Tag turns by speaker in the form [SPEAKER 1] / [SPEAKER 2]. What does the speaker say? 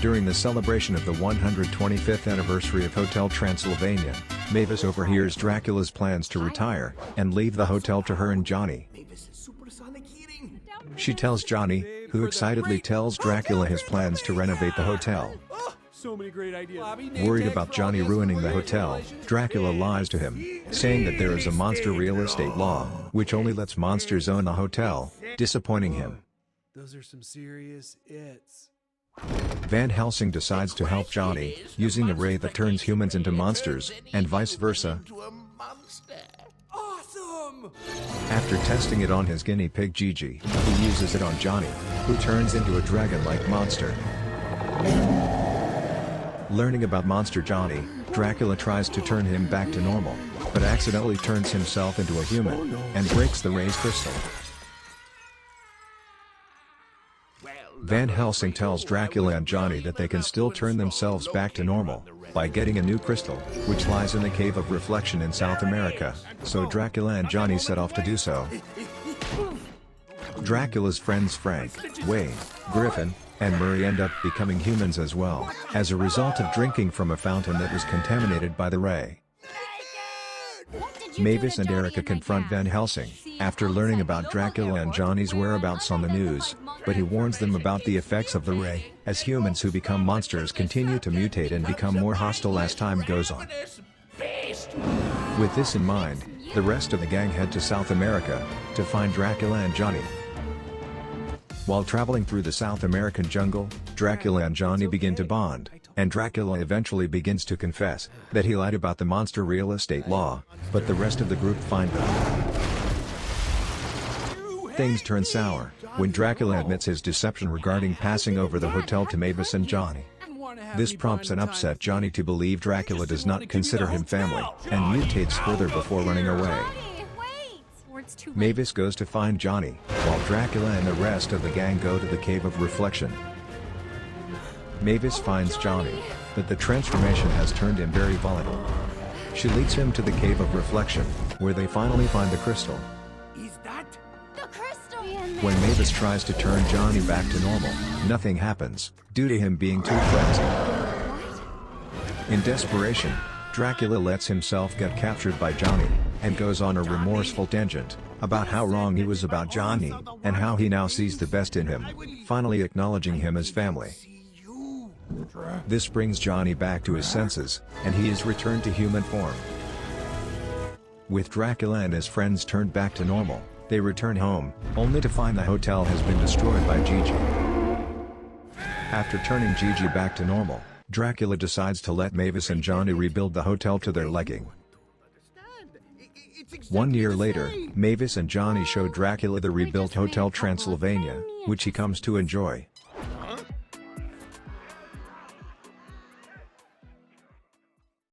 [SPEAKER 1] During the celebration of the 125th anniversary of Hotel Transylvania, Mavis overhears Dracula's plans to retire and leave the hotel to her and Johnny. She tells Johnny, who excitedly tells Dracula his plans to renovate the hotel.
[SPEAKER 2] So many great ideas.
[SPEAKER 1] Worried about Johnny ruining the hotel, Dracula lies to him, saying that there is a monster real estate law, which only lets monsters own a hotel, disappointing him.
[SPEAKER 2] Those are some serious its.
[SPEAKER 1] Van Helsing decides to help Johnny, using a ray that turns humans into monsters, and vice versa.
[SPEAKER 2] Awesome!
[SPEAKER 1] After testing it on his guinea pig Gigi, he uses it on Johnny, who turns into a dragon-like monster. Learning about Monster Johnny, Dracula tries to turn him back to normal, but accidentally turns himself into a human, and breaks the Ray's crystal. Van Helsing tells Dracula and Johnny that they can still turn themselves back to normal, by getting a new crystal, which lies in the Cave of Reflection in South America, so Dracula and Johnny set off to do so. Dracula's friends Frank, Wayne, Griffin, and Murray end up becoming humans as well, as a result of drinking from a fountain that was contaminated by the ray. Mavis and Erica confront Van Helsing, after learning about Dracula and Johnny's whereabouts on the news, but he warns them about the effects of the ray, as humans who become monsters continue to mutate and become more hostile as time goes on. With this in mind, the rest of the gang head to South America, to find Dracula and Johnny. While traveling through the South American jungle, Dracula and Johnny begin to bond, and Dracula eventually begins to confess that he lied about the monster real estate law, but the rest of the group find them. Things turn sour when Dracula admits his deception regarding passing over the hotel to Mavis and Johnny. This prompts and upset Johnny to believe Dracula does not consider him family, and mutates further before running away. Mavis goes to find Johnny, while Dracula and the rest of the gang go to the Cave of Reflection. Mavis finds Johnny, but the transformation has turned him very volatile. She leads him to the Cave of Reflection, where they finally find the crystal.
[SPEAKER 2] Is that
[SPEAKER 3] The crystal!
[SPEAKER 1] When Mavis tries to turn Johnny back to normal, nothing happens, due to him being too frenzied. In desperation, Dracula lets himself get captured by Johnny, and goes on a remorseful tangent about how wrong he was about Johnny, and how he now sees the best in him, finally acknowledging him as family. This brings Johnny back to his senses, and he is returned to human form. With Dracula and his friends turned back to normal, they return home, only to find the hotel has been destroyed by Gigi. After turning Gigi back to normal, Dracula decides to let Mavis and Johnny rebuild the hotel to their liking. 1 year later, Mavis and Johnny show Dracula the rebuilt Hotel Transylvania, which he comes to enjoy.